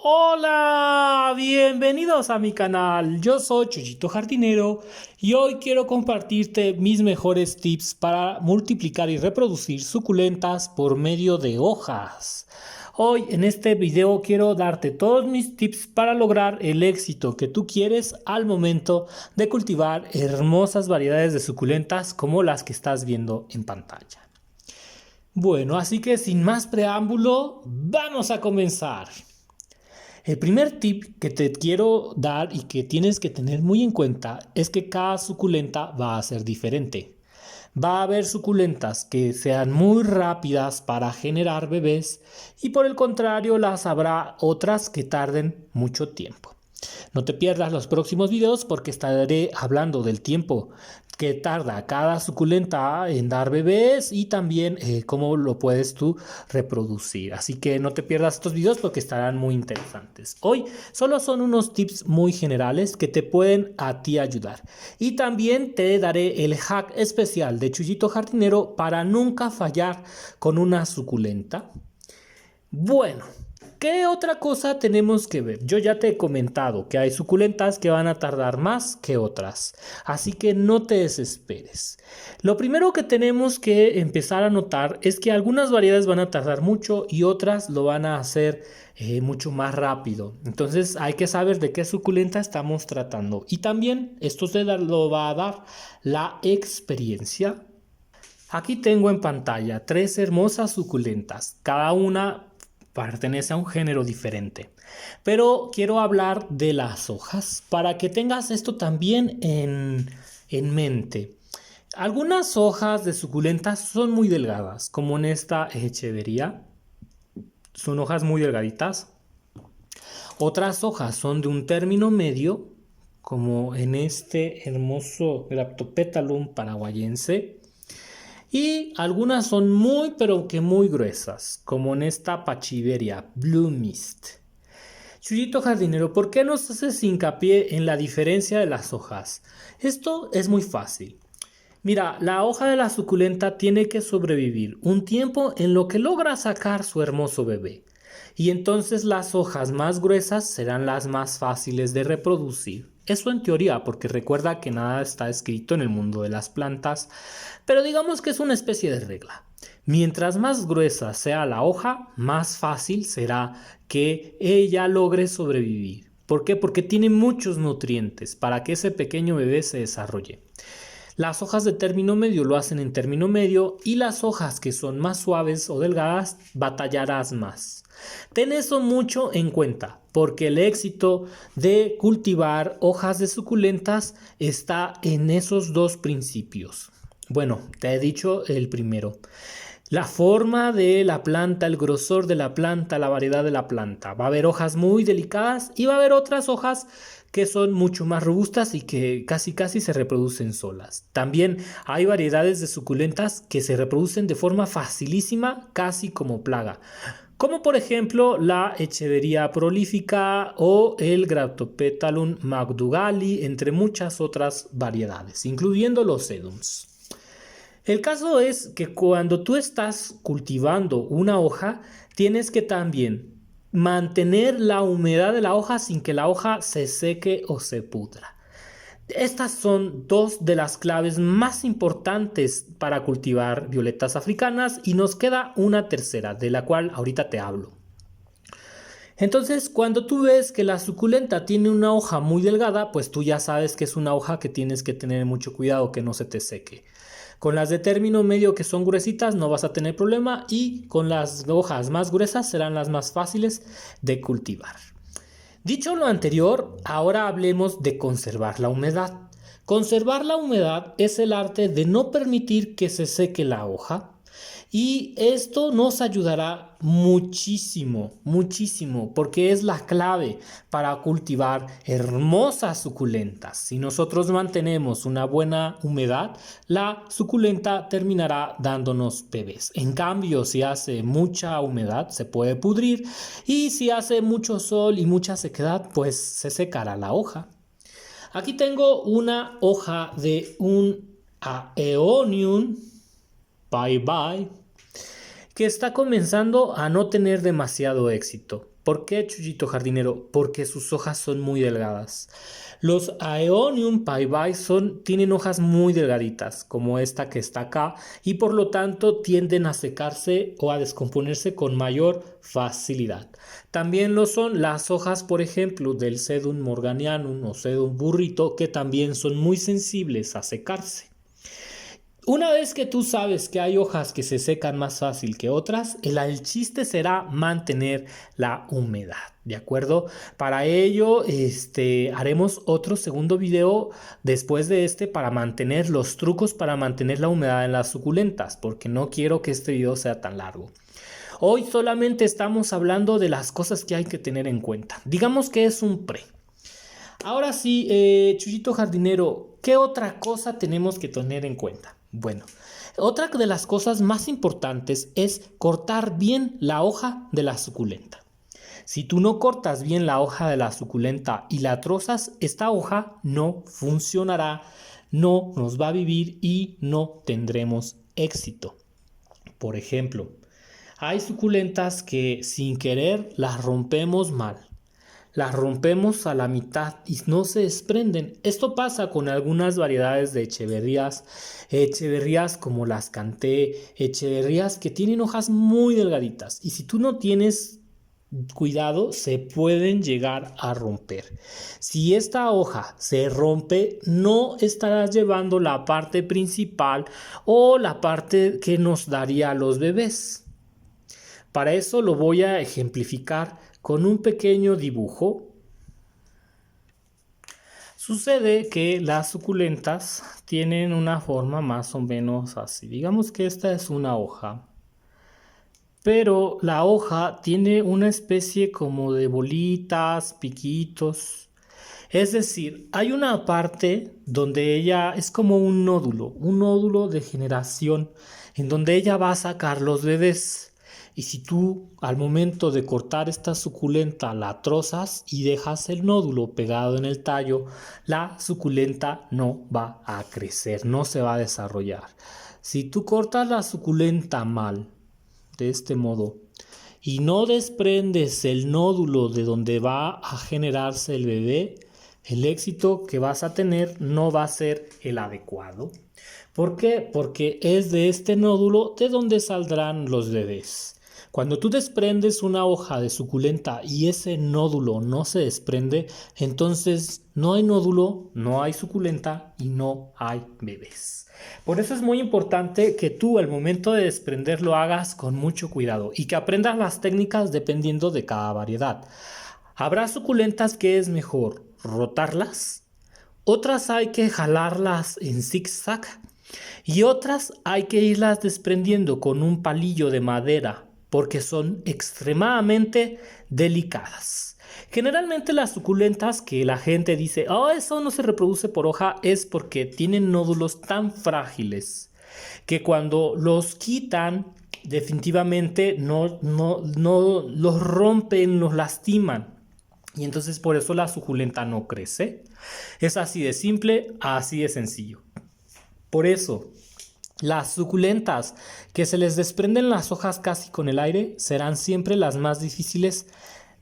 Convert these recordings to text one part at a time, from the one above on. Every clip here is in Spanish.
Hola, bienvenidos a mi canal. Yo soy Chuyito Jardinero y hoy quiero compartirte mis mejores tips para multiplicar y reproducir suculentas por medio de hojas. Hoy en este video quiero darte todos mis tips para lograr el éxito que tú quieres al momento de cultivar hermosas variedades de suculentas como las que estás viendo en pantalla. Bueno, así que sin más preámbulo, vamos a comenzar. El primer tip que te quiero dar y que tienes que tener muy en cuenta es que cada suculenta va a ser diferente. Va a haber suculentas que sean muy rápidas para generar bebés y por el contrario las habrá otras que tarden mucho tiempo. No te pierdas los próximos videos porque estaré hablando del tiempo que tarda cada suculenta en dar bebés y también cómo lo puedes tú reproducir. Así que no te pierdas estos videos porque estarán muy interesantes. Hoy solo son unos tips muy generales que te pueden a ti ayudar. Y también te daré el hack especial de Chuyito Jardinero para nunca fallar con una suculenta. Bueno, ¿qué otra cosa tenemos que ver? Yo ya te he comentado que hay suculentas que van a tardar más que otras, así que no te desesperes. Lo primero que tenemos que empezar a notar es que algunas variedades van a tardar mucho y otras lo van a hacer mucho más rápido. Entonces hay que saber de qué suculenta estamos tratando. Y también esto lo va a dar la experiencia. Aquí tengo en pantalla 3 hermosas suculentas, cada una pertenece a un género diferente. Pero quiero hablar de las hojas para que tengas esto también en mente. Algunas hojas de suculentas son muy delgadas, como en esta echevería. Son hojas muy delgaditas. Otras hojas son de un término medio, como en este hermoso Graptopetalum paraguayense. Y algunas son muy pero que muy gruesas, como en esta Pachiveria Blue Mist. Chuyito Jardinero, ¿por qué nos haces hincapié en la diferencia de las hojas? Esto es muy fácil. Mira, la hoja de la suculenta tiene que sobrevivir un tiempo en lo que logra sacar su hermoso bebé. Y entonces las hojas más gruesas serán las más fáciles de reproducir. Eso en teoría, porque recuerda que nada está escrito en el mundo de las plantas, pero digamos que es una especie de regla. Mientras más gruesa sea la hoja, más fácil será que ella logre sobrevivir. ¿Por qué? Porque tiene muchos nutrientes para que ese pequeño bebé se desarrolle. Las hojas de término medio lo hacen en término medio y las hojas que son más suaves o delgadas batallarás más. Ten eso mucho en cuenta porque el éxito de cultivar hojas de suculentas está en esos dos principios. Bueno, te he dicho el primero. La forma de la planta, el grosor de la planta, la variedad de la planta. Va a haber hojas muy delicadas y va a haber otras hojas que son mucho más robustas y que casi se reproducen solas. También hay variedades de suculentas que se reproducen de forma facilísima, casi como plaga. Como por ejemplo la echevería prolífica o el Graptopetalum magdugali, entre muchas otras variedades, incluyendo los sedums. El caso es que cuando tú estás cultivando una hoja, tienes que también mantener la humedad de la hoja sin que la hoja se seque o se pudra. Estas son dos de las claves más importantes para cultivar violetas africanas y nos queda una tercera, de la cual ahorita te hablo. Entonces, cuando tú ves que la suculenta tiene una hoja muy delgada, pues tú ya sabes que es una hoja que tienes que tener mucho cuidado que no se te seque. Con las de término medio que son gruesitas no vas a tener problema y con las hojas más gruesas serán las más fáciles de cultivar. Dicho lo anterior, ahora hablemos de conservar la humedad. Conservar la humedad es el arte de no permitir que se seque la hoja. Y esto nos ayudará muchísimo, porque es la clave para cultivar hermosas suculentas. Si nosotros mantenemos una buena humedad, la suculenta terminará dándonos bebés. En cambio, si hace mucha humedad, se puede pudrir y si hace mucho sol y mucha sequedad, pues se secará la hoja. Aquí tengo una hoja de un Aeonium Bye Bye que está comenzando a no tener demasiado éxito. ¿Por qué, Chuyito jardinero? Porque sus hojas son muy delgadas. Los Aeonium paibai tienen hojas muy delgaditas, como esta que está acá, y por lo tanto tienden a secarse o a descomponerse con mayor facilidad. También lo son las hojas, por ejemplo, del Sedum morganianum o Sedum burrito, que también son muy sensibles a secarse. Una vez que tú sabes que hay hojas que se secan más fácil que otras, el chiste será mantener la humedad, ¿de acuerdo? Para ello, haremos otro segundo video después de para mantener los trucos para mantener la humedad en las suculentas, porque no quiero que este video sea tan largo. Hoy solamente estamos hablando de las cosas que hay que tener en cuenta. Digamos que es un pre. Ahora sí, Chuyito jardinero, ¿qué otra cosa tenemos que tener en cuenta? Bueno, otra de las cosas más importantes es cortar bien la hoja de la suculenta. Si tú no cortas bien la hoja de la suculenta y la trozas, esta hoja no funcionará, no nos va a vivir y no tendremos éxito. Por ejemplo, hay suculentas que sin querer las rompemos mal. Las rompemos a la mitad y no se desprenden. Esto pasa con algunas variedades de echeverrías como las canté, echeverrías que tienen hojas muy delgaditas y si tú no tienes cuidado se pueden llegar a romper. Si esta hoja se rompe, no estarás llevando la parte principal o la parte que nos daría a los bebés. Para eso lo voy a ejemplificar con un pequeño dibujo. Sucede que las suculentas tienen una forma más o menos así. Digamos que esta es una hoja, pero la hoja tiene una especie como de bolitas, piquitos. Es decir, hay una parte donde ella es como un nódulo de generación, en donde ella va a sacar los bebés. Y si tú al momento de cortar esta suculenta la trozas y dejas el nódulo pegado en el tallo, la suculenta no va a crecer, no se va a desarrollar. Si tú cortas la suculenta mal, de este modo, y no desprendes el nódulo de donde va a generarse el bebé, el éxito que vas a tener no va a ser el adecuado. ¿Por qué? Porque es de este nódulo de donde saldrán los bebés. Cuando tú desprendes una hoja de suculenta y ese nódulo no se desprende, entonces no hay nódulo, no hay suculenta y no hay bebés. Por eso es muy importante que tú al momento de desprender lo hagas con mucho cuidado y que aprendas las técnicas dependiendo de cada variedad. Habrá suculentas que es mejor rotarlas, otras hay que jalarlas en zigzag y otras hay que irlas desprendiendo con un palillo de madera porque son extremadamente delicadas. Generalmente las suculentas que la gente dice, eso no se reproduce por hoja, es porque tienen nódulos tan frágiles que cuando los quitan definitivamente no los rompen, los lastiman. Y entonces por eso la suculenta no crece. Es así de simple, así de sencillo. Por eso, las suculentas que se les desprenden las hojas casi con el aire serán siempre las más difíciles,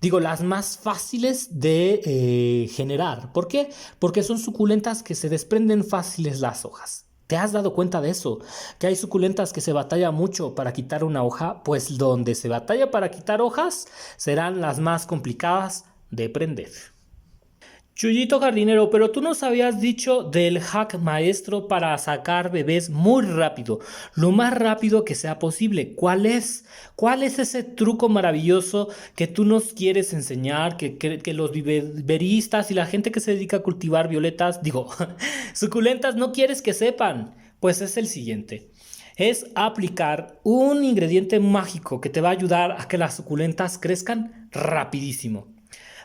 las más fáciles de generar. ¿Por qué? Porque son suculentas que se desprenden fáciles las hojas. ¿Te has dado cuenta de eso? Que hay suculentas que se batalla mucho para quitar una hoja, pues donde se batalla para quitar hojas serán las más complicadas de prender. Chuyito jardinero, pero tú nos habías dicho del hack maestro para sacar bebés muy rápido, lo más rápido que sea posible. ¿Cuál es? ¿Cuál es ese truco maravilloso que tú nos quieres enseñar, que los viveristas y la gente que se dedica a cultivar violetas, suculentas, no quieres que sepan? Pues es el siguiente. Es aplicar un ingrediente mágico que te va a ayudar a que las suculentas crezcan rapidísimo.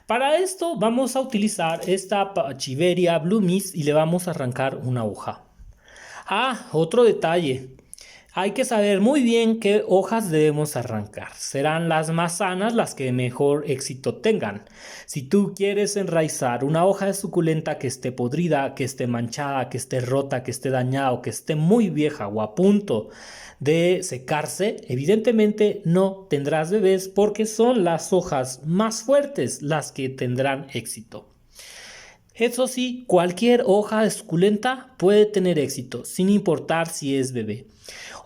Para esto vamos a utilizar esta Pachiveria Bloomies y le vamos a arrancar una hoja. Otro detalle. Hay que saber muy bien qué hojas debemos arrancar. Serán las más sanas las que mejor éxito tengan. Si tú quieres enraizar una hoja de suculenta que esté podrida, que esté manchada, que esté rota, que esté dañada o que esté muy vieja o a punto de secarse, evidentemente no tendrás bebés porque son las hojas más fuertes las que tendrán éxito. Eso sí, cualquier hoja de suculenta puede tener éxito, sin importar si es bebé.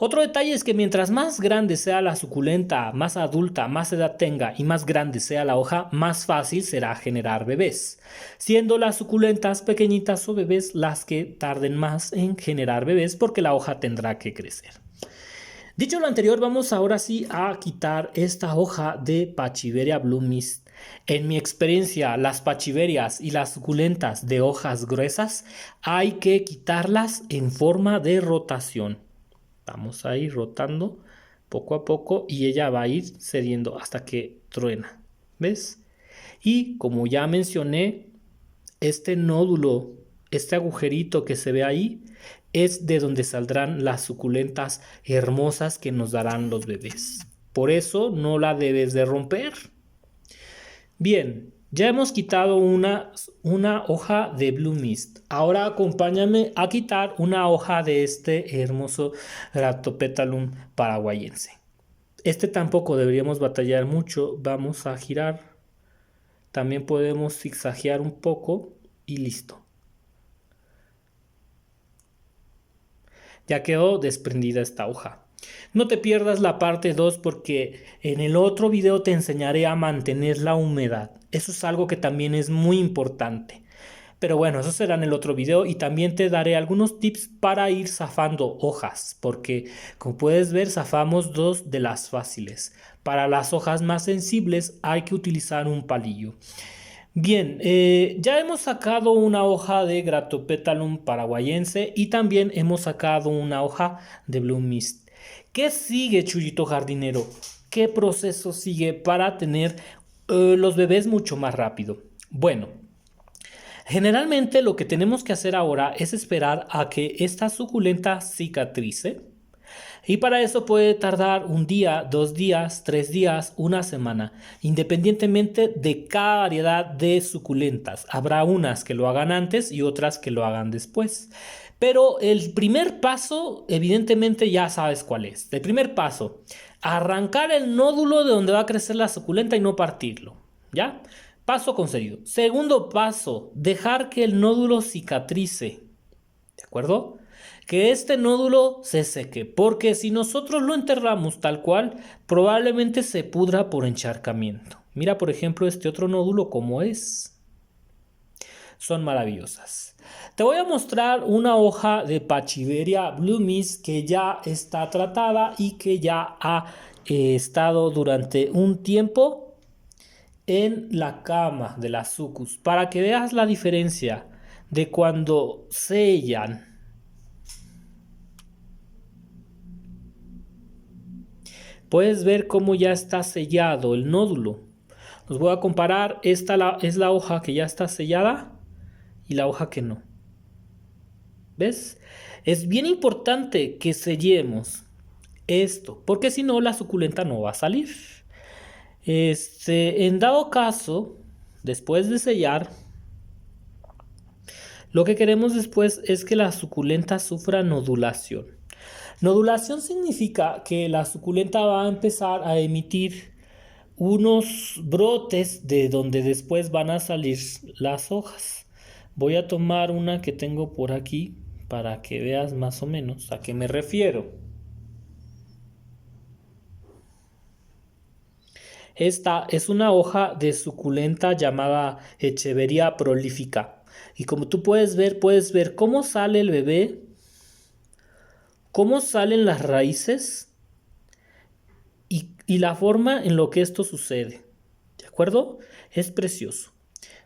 Otro detalle es que mientras más grande sea la suculenta, más adulta, más edad tenga y más grande sea la hoja, más fácil será generar bebés, siendo las suculentas pequeñitas o bebés las que tarden más en generar bebés porque la hoja tendrá que crecer. Dicho lo anterior, vamos ahora sí a quitar esta hoja de Pachiveria Blue Mist. En mi experiencia, las pachiverias y las suculentas de hojas gruesas hay que quitarlas en forma de rotación. Vamos a ir rotando poco a poco y ella va a ir cediendo hasta que truena. ¿Ves? Y como ya mencioné, este nódulo, este agujerito que se ve ahí, es de donde saldrán las suculentas hermosas que nos darán los bebés. Por eso no la debes de romper. Bien, ya hemos quitado una hoja de Blue Mist. Ahora acompáñame a quitar una hoja de este hermoso Graptopetalum paraguayense. Este tampoco deberíamos batallar mucho. Vamos a girar. También podemos zigzaguear un poco y listo. Ya quedó desprendida esta hoja. No te pierdas la parte 2 porque en el otro video te enseñaré a mantener la humedad. Eso es algo que también es muy importante. Pero bueno, eso será en el otro video y también te daré algunos tips para ir zafando hojas, porque como puedes ver zafamos dos de las fáciles. Para las hojas más sensibles hay que utilizar un palillo. Bien, ya hemos sacado una hoja de Graptopetalum paraguayense y también hemos sacado una hoja de Blue Mist. ¿Qué sigue, Chuyito jardinero? ¿Qué proceso sigue para tener los bebés mucho más rápido? Bueno, generalmente lo que tenemos que hacer ahora es esperar a que esta suculenta cicatrice. Y para eso puede tardar un día, 2 días, 3 días, una semana, independientemente de cada variedad de suculentas. Habrá unas que lo hagan antes y otras que lo hagan después. Pero el primer paso, evidentemente ya sabes cuál es. El primer paso, arrancar el nódulo de donde va a crecer la suculenta y no partirlo. ¿Ya? Paso concedido. Segundo paso, dejar que el nódulo cicatrice. ¿De acuerdo? Que este nódulo se seque, porque si nosotros lo enterramos tal cual, probablemente se pudra por encharcamiento. Mira, por ejemplo, este otro nódulo como es. Son maravillosas. Te voy a mostrar una hoja de Pachiveria Blue Mist que ya está tratada y que ya ha estado durante un tiempo en la cama de las sucus, para que veas la diferencia de cuando sellan. Puedes ver cómo ya está sellado el nódulo. Los voy a comparar. Esta es la hoja que ya está sellada y la hoja que no. ¿Ves? Es bien importante que sellemos esto, porque si no la suculenta no va a salir. En dado caso, después de sellar, lo que queremos después es que la suculenta sufra nodulación. Nodulación significa que la suculenta va a empezar a emitir unos brotes de donde después van a salir las hojas. Voy a tomar una que tengo por aquí para que veas más o menos a qué me refiero. Esta es una hoja de suculenta llamada Echeveria prolífica. Y como tú puedes ver cómo sale el bebé, cómo salen las raíces y la forma en lo que esto sucede. ¿De acuerdo? Es precioso.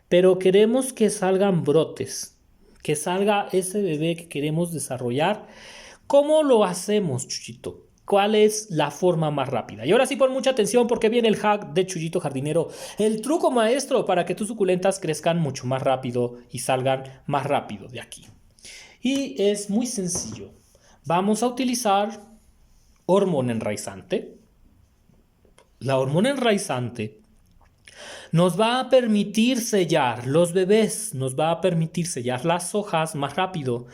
Pero queremos que salgan brotes, que salga ese bebé que queremos desarrollar. ¿Cómo lo hacemos, Chuyito? ¿Cuál es la forma más rápida? Y ahora sí pon mucha atención porque viene el hack de Chuyito Jardinero, el truco maestro para que tus suculentas crezcan mucho más rápido y salgan más rápido de aquí. Y es muy sencillo. Vamos a utilizar hormona enraizante. La hormona enraizante nos va a permitir sellar los bebés, nos va a permitir sellar las hojas más rápido.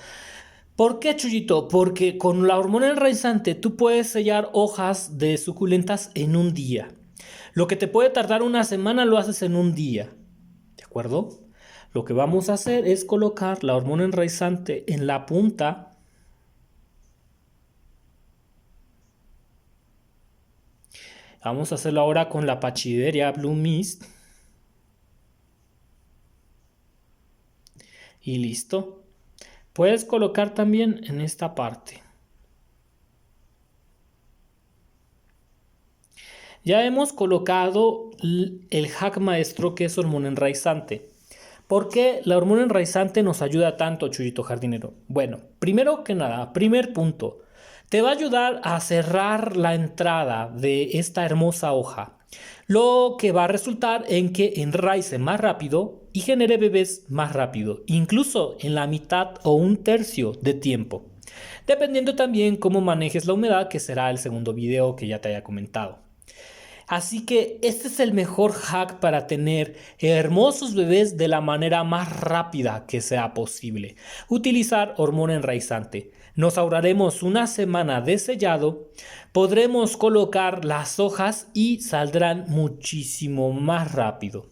¿Por qué, Chuyito? Porque con la hormona enraizante tú puedes sellar hojas de suculentas en un día. Lo que te puede tardar una semana lo haces en un día. ¿De acuerdo? Lo que vamos a hacer es colocar la hormona enraizante en la punta. Vamos a hacerlo ahora con la Pachyderia Blue Mist. Y listo. Puedes colocar también en esta parte. Ya hemos colocado el hack maestro, que es hormona enraizante. ¿Por qué la hormona enraizante nos ayuda tanto, Chuyito Jardinero? Bueno, primero que nada, primer punto, te va a ayudar a cerrar la entrada de esta hermosa hoja, lo que va a resultar en que enraice más rápido y genere bebés más rápido, incluso en la mitad o un tercio de tiempo, dependiendo también cómo manejes la humedad, que será el segundo video que ya te haya comentado. Así que este es el mejor hack para tener hermosos bebés de la manera más rápida que sea posible. Utilizar hormona enraizante. Nos ahorraremos una semana de sellado, podremos colocar las hojas y saldrán muchísimo más rápido.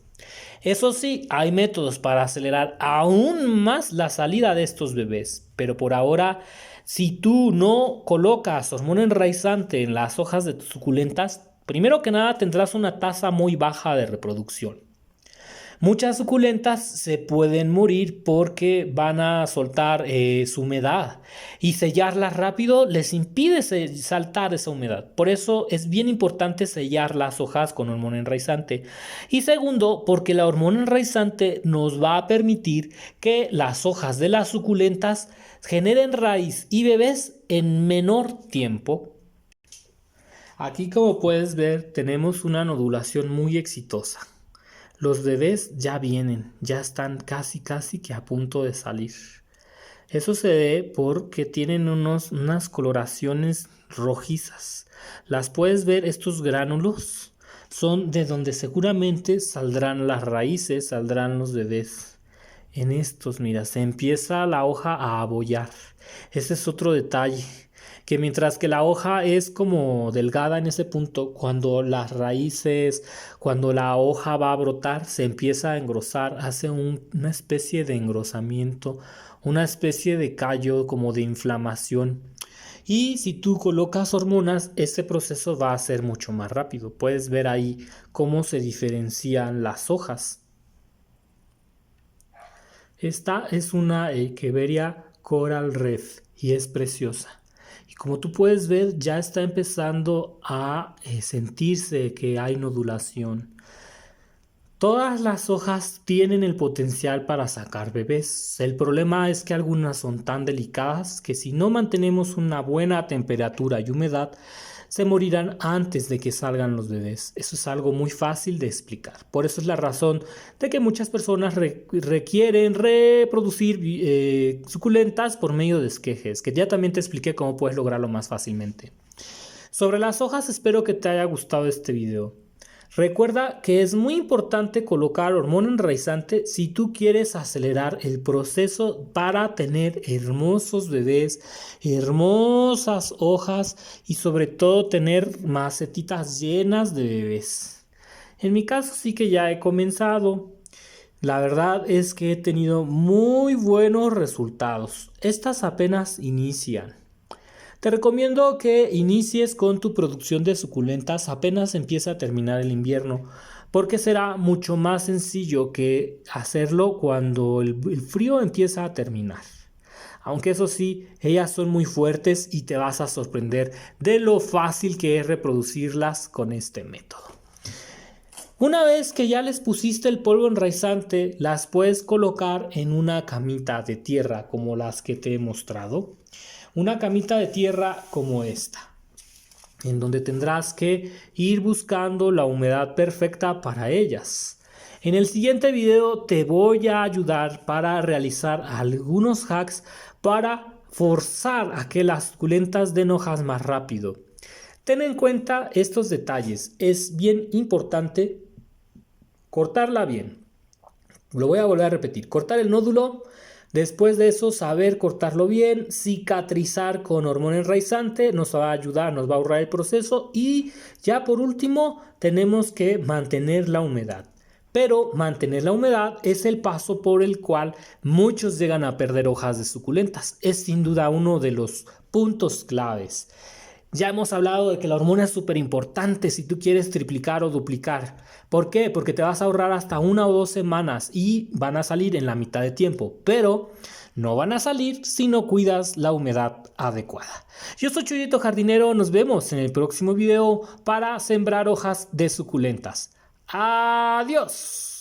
Eso sí, hay métodos para acelerar aún más la salida de estos bebés, pero por ahora, si tú no colocas hormona enraizante en las hojas de tus suculentas, primero que nada tendrás una tasa muy baja de reproducción. Muchas suculentas se pueden morir porque van a soltar su humedad y sellarlas rápido les impide saltar esa humedad. Por eso es bien importante sellar las hojas con hormona enraizante. Y segundo, porque la hormona enraizante nos va a permitir que las hojas de las suculentas generen raíz y bebés en menor tiempo. Aquí, como puedes ver, tenemos una nodulación muy exitosa. Los bebés ya vienen, ya están casi que a punto de salir. Eso se debe porque tienen unas coloraciones rojizas. Las puedes ver, estos gránulos son de donde seguramente saldrán las raíces, saldrán los bebés. En estos, mira, se empieza la hoja a abollar. Ese es otro detalle, que mientras que la hoja es como delgada en ese punto, cuando las raíces, cuando la hoja va a brotar, se empieza a engrosar, hace una especie de engrosamiento, una especie de callo, como de inflamación. Y si tú colocas hormonas, ese proceso va a ser mucho más rápido. Puedes ver ahí cómo se diferencian las hojas. Esta es una Echeveria Coral Red y es preciosa. Y como tú puedes ver, ya está empezando a sentirse que hay nodulación. Todas las hojas tienen el potencial para sacar bebés. El problema es que algunas son tan delicadas que si no mantenemos una buena temperatura y humedad, se morirán antes de que salgan los bebés. Eso es algo muy fácil de explicar. Por eso es la razón de que muchas personas requieren reproducir suculentas por medio de esquejes, que ya también te expliqué cómo puedes lograrlo más fácilmente. Sobre las hojas, espero que te haya gustado este video. Recuerda que es muy importante colocar hormona enraizante si tú quieres acelerar el proceso para tener hermosos bebés, hermosas hojas y sobre todo tener macetitas llenas de bebés. En mi caso sí que ya he comenzado. La verdad es que he tenido muy buenos resultados. Estas apenas inician. Te recomiendo que inicies con tu producción de suculentas apenas empieza a terminar el invierno, porque será mucho más sencillo que hacerlo cuando el frío empieza a terminar. Aunque eso sí, ellas son muy fuertes y te vas a sorprender de lo fácil que es reproducirlas con este método. Una vez que ya les pusiste el polvo enraizante, las puedes colocar en una camita de tierra como las que te he mostrado. Una camita de tierra como esta, en donde tendrás que ir buscando la humedad perfecta para ellas. En el siguiente video te voy a ayudar para realizar algunos hacks para forzar a que las suculentas den hojas más rápido. Ten en cuenta estos detalles. Es bien importante cortarla bien. Lo voy a volver a repetir. Cortar el nódulo. Después de eso, saber cortarlo bien, cicatrizar con hormona enraizante, nos va a ayudar, nos va a ahorrar el proceso. Y ya por último, tenemos que mantener la humedad. Pero mantener la humedad es el paso por el cual muchos llegan a perder hojas de suculentas. Es sin duda uno de los puntos claves. Ya hemos hablado de que la hormona es súper importante si tú quieres triplicar o duplicar. ¿Por qué? Porque te vas a ahorrar hasta 1 o 2 semanas y van a salir en la mitad de tiempo. Pero no van a salir si no cuidas la humedad adecuada. Yo soy Chuyito Jardinero. Nos vemos en el próximo video para sembrar hojas de suculentas. ¡Adiós!